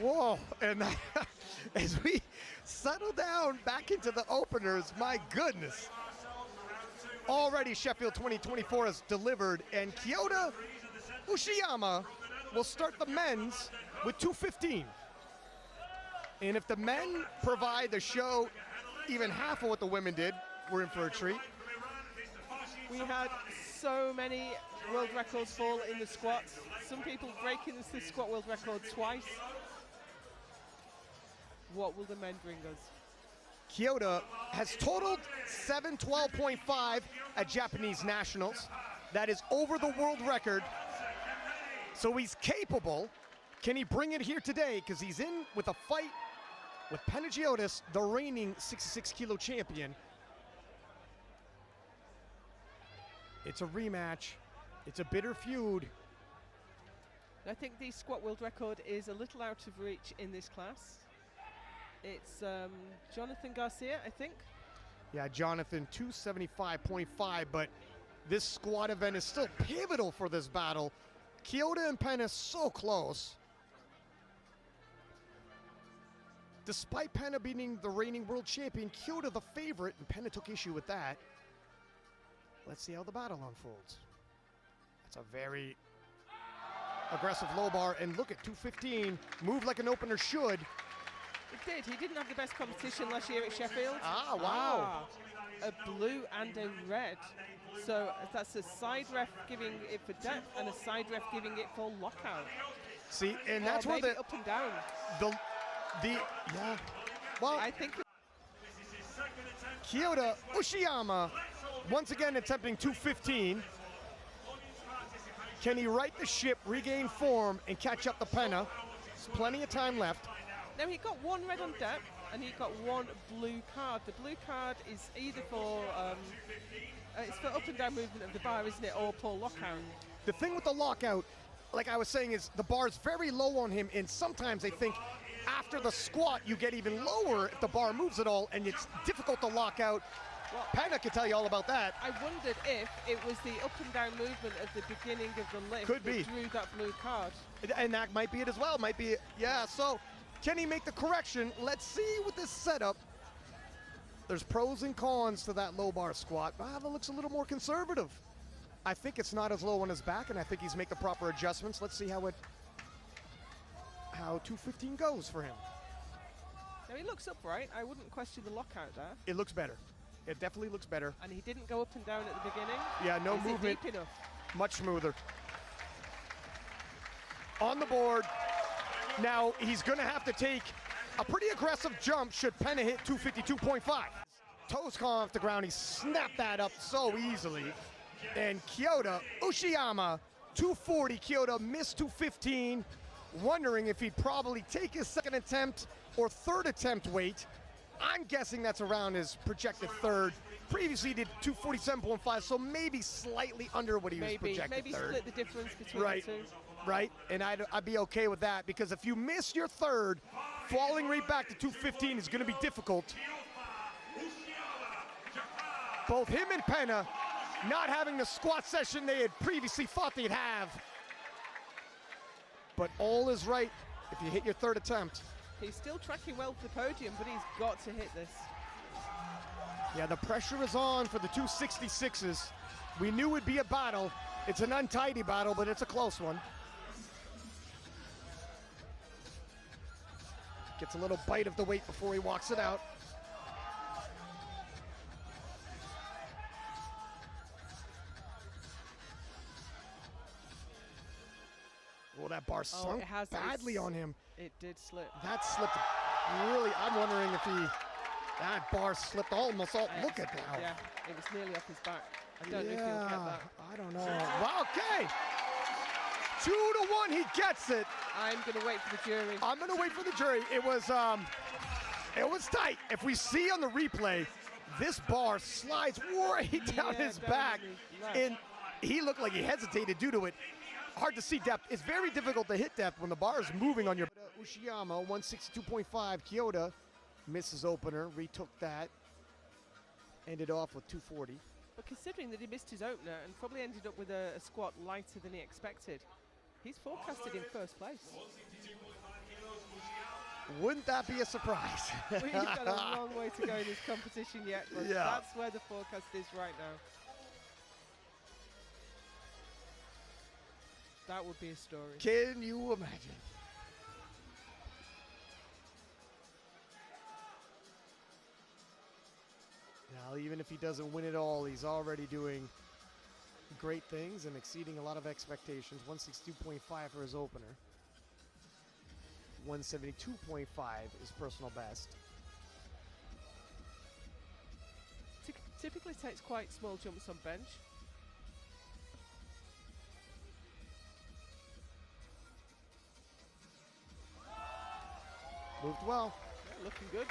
Whoa, and as we settle down back into the openers, my goodness. Already Sheffield 2024 has delivered, and Kyota Ushiyama will start the men's with 2:15. And if the men provide the show even half of what the women did, we're in for a treat. We had so many world records fall in the squats. Some people breaking the squat world record twice. What will the men bring us? Kyota has totaled 712.5 at Japanese nationals. That is over the world record. So he's capable. Can he bring it here today? Because he's in with a fight with Panagiotis, the reigning 66 kilo champion. It's a rematch. It's a bitter feud. I think the squat world record is a little out of reach in this class. It's Jonathan Garcia, I think. Yeah, Jonathan, 275.5, but this squat event is still pivotal for this battle. Kyota and Penna so close. Despite Penna being the reigning world champion, Kyota the favorite, and Penna took issue with that. Let's see how the battle unfolds. That's a very aggressive low bar, and look at 215, move like an opener should. It did. He didn't have the best competition last year at Sheffield. Ah, wow. A blue and a red. So that's a side ref giving it for depth and a side ref giving it for lockout. See, and that's where the up and down. Well, I think Kyota Ushiyama once again attempting 215. Can he right the ship, regain form, and catch up to Penna? There's plenty of time left. Now he got one red on depth and he got one blue card. The blue card is either for it's for up and down movement of the bar, isn't it, or for lockout. The thing with the lockout, like I was saying, is the bar's very low on him, and sometimes they think after the squat you get even lower if the bar moves at all, and it's difficult to lock out. Well, Penna can tell you all about that. I wondered if it was the up and down movement at the beginning of the lift Could be. that drew that blue card. And that might be it as well. Might be it. Yeah, so can he make the correction? Let's see with this setup. There's pros and cons to that low bar squat. That looks a little more conservative. I think it's not as low on his back, and I think he's made the proper adjustments. Let's see how 215 goes for him. Now he looks upright. I wouldn't question the lockout there. It looks better. It definitely looks better. And he didn't go up and down at the beginning. Yeah, no Is movement. It deep enough? Much smoother. On the board. Now he's going to have to take a pretty aggressive jump should Penna hit 252.5. Toes come off the ground. He snapped that up so easily. And Kyota Ushiyama, 240. Kyota missed 215. Wondering if he'd probably take his second attempt or third attempt weight. I'm guessing that's around his projected third. Previously he did 247.5, so maybe slightly under what he was projected maybe third. Split the difference between the two. Right, and I'd be okay with that, because if you miss your third, falling right back to 215 is going to be difficult. Both him and Penna not having the squat session they had previously thought they'd have. But all is right if you hit your third attempt. He's still tracking well for the podium, but he's got to hit this. Yeah, the pressure is on for the 266s. We knew it'd be a battle. It's an untidy battle, but it's a close one. Gets a little bite of the weight before he walks it out. Oh, that bar sunk badly on him. It did slip. That slipped really. I'm wondering if that bar slipped almost all. Look at that. Yeah, it was nearly off his back. I don't know if he'll get that. I don't know. Wow, okay. 2-1, he gets it. I'm going to wait for the jury. I'm going to wait for the jury. It was tight. If we see on the replay, this bar slides right down his back, and he looked like he hesitated due to it. Hard to see depth. It's very difficult to hit depth when the bar is moving on your. Ushiyama, 162.5. Kyota misses opener, retook that, ended off with 240. But considering that he missed his opener and probably ended up with a squat lighter than he expected, he's forecasted in first place. Wouldn't that be a surprise? We've got a long way to go in this competition yet, but Yeah. that's where the forecast is right now. That would be a story. Can you imagine? Now, even if he doesn't win it all, he's already doing great things and exceeding a lot of expectations. 162.5 for his opener. 172.5 is personal best. Typically takes quite small jumps on bench. Moved well. Yeah, looking good.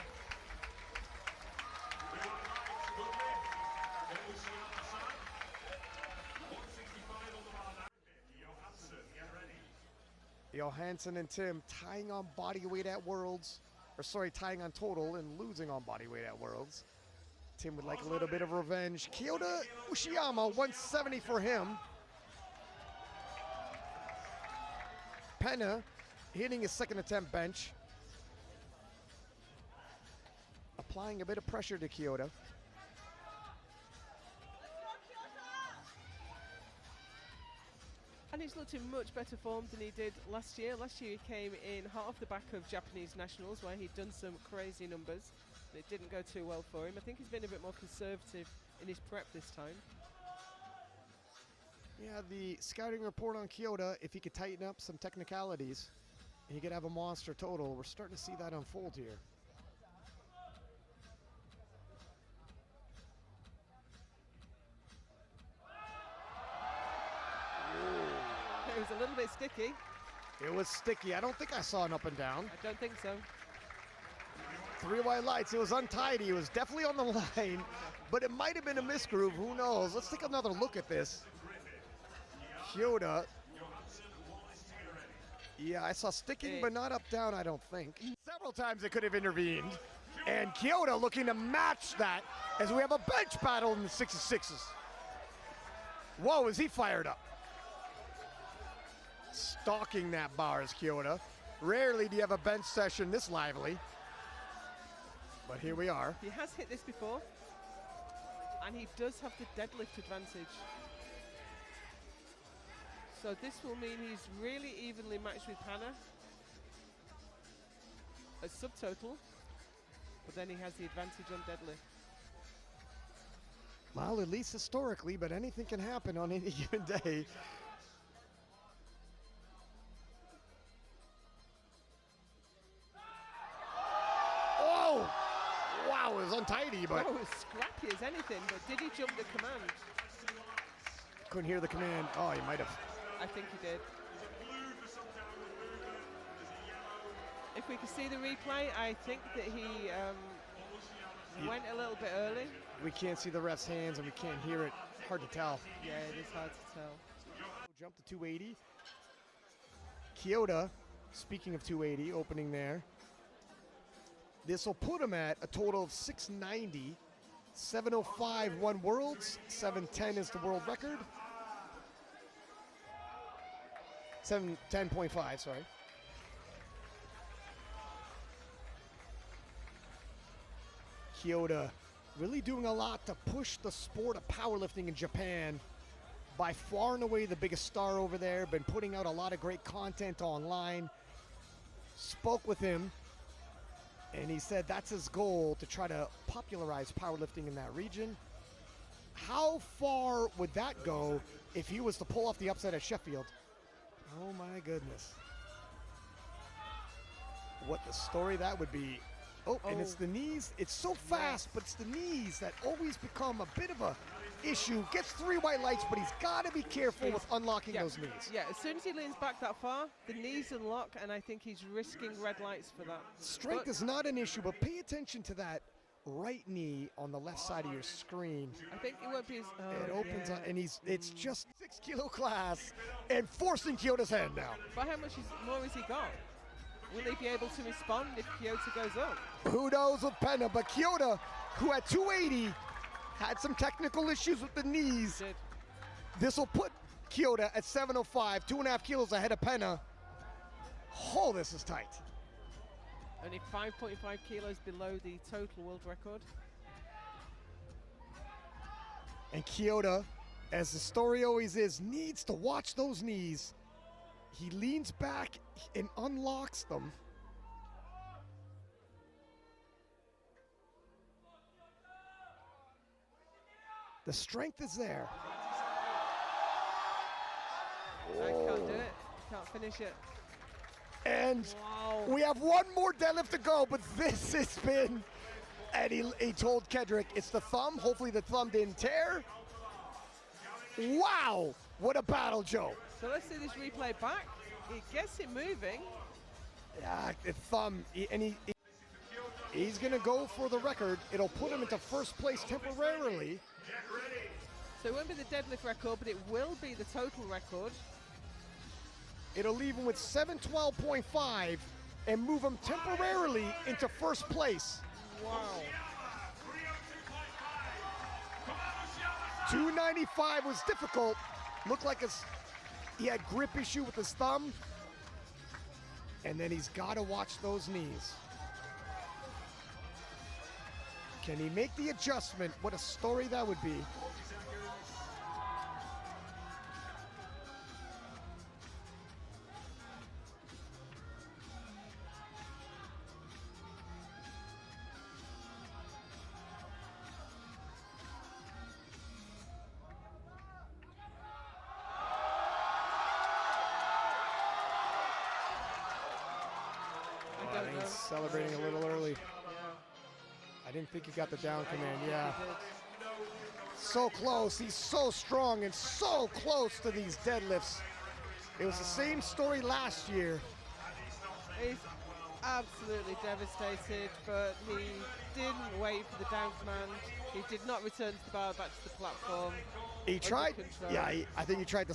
Johansson and Tim tying on body weight at Worlds, or sorry, tying on total and losing on body weight at Worlds. Tim would like a little bit of revenge. Kyota Ushiyama, 170 for him. Penna hitting his second attempt bench. Applying a bit of pressure to Kyota. And he's looked in much better form than he did last year. Last year he came in hot off the back of Japanese Nationals where he'd done some crazy numbers. It didn't go too well for him. I think he's been a bit more conservative in his prep this time. Yeah, the scouting report on Kyota, if he could tighten up some technicalities, and he could have a monster total. We're starting to see that unfold here. It was a little bit sticky. It was sticky. I don't think I saw an up and down. I don't think so. 3 white lights. It was untidy. It was definitely on the line, but it might have been a misgroove. Who knows? Let's take another look at this. Kyota. Yeah, I saw sticking, but not up down, I don't think. Several times it could have intervened. And Kyota looking to match that as we have a bench battle in the 66s. Whoa, is he fired up? Stalking that bar is Kyota. Rarely do you have a bench session this lively. But here we are. He has hit this before, and he does have the deadlift advantage. So this will mean he's really evenly matched with Hannah at subtotal, but then he has the advantage on deadlift. Well, at least historically, but anything can happen on any given day. Oh! Wow, it was untidy, but Oh, it was scrappy as anything, but did he jump the command? couldn't hear the command. Oh, he might have. I think he did. If we could see the replay, I think that he went a little bit early. We can't see the ref's hands and we can't hear it. Hard to tell. Yeah, it is hard to tell. Jump to 280. Kyota, speaking of 280, opening there. This will put him at a total of 690. 705 won Worlds. 710 is the world record. 710.5, sorry. Kyota really doing a lot to push the sport of powerlifting in Japan. By far and away the biggest star over there. Been putting out a lot of great content online. Spoke with him, and he said that's his goal, to try to popularize powerlifting in that region. How far would that go if he was to pull off the upset at Sheffield? Oh my goodness. What the story that would be. Oh, and it's the knees. It's so fast, but it's the knees that always become a bit of a issue. Gets 3 white lights, but he's got to be careful with unlocking those knees. Yeah, as soon as he leans back that far, the knees unlock, and I think he's risking red lights for that. Strength is not an issue, but pay attention to that right knee on the left side of your screen. I think it won't be as... It opens up, and it's just 6 kilo class and forcing Kyoto's hand now. But how much more has he got? Will he be able to respond if Kyota goes up? Who knows with Penna, but Kyota, who at 280 had some technical issues with the knees. This will put Kyota at 705, 2.5 kilos ahead of Penna. Oh, this is tight. Only 5.5 kilos below the total world record. And Kyota, as the story always is, needs to watch those knees. He leans back and unlocks them. The strength is there. I can't do it. Can't finish it. And wow. We have one more deadlift to go, but this has been, and he told Kedrick, it's the thumb. Hopefully the thumb didn't tear. Wow, what a battle, Joe. So let's see this replay back. He gets it moving. Yeah, the thumb, he's gonna go for the record. It'll put him into first place temporarily. So it won't be the deadlift record, but it will be the total record. It'll leave him with 712.5 and move him temporarily into first place. Wow. 295 was difficult. Looked like he had grip issue with his thumb. And then he's got to watch those knees. Can he make the adjustment? What a story that would be. He's celebrating a little early. Yeah. I didn't think he got the down command, yeah. So close, he's so strong and so close to these deadlifts. It was the same story last year. He's absolutely devastated, but he didn't wait for the down command. He did not return to the bar, back to the platform. He tried, yeah, I think he tried to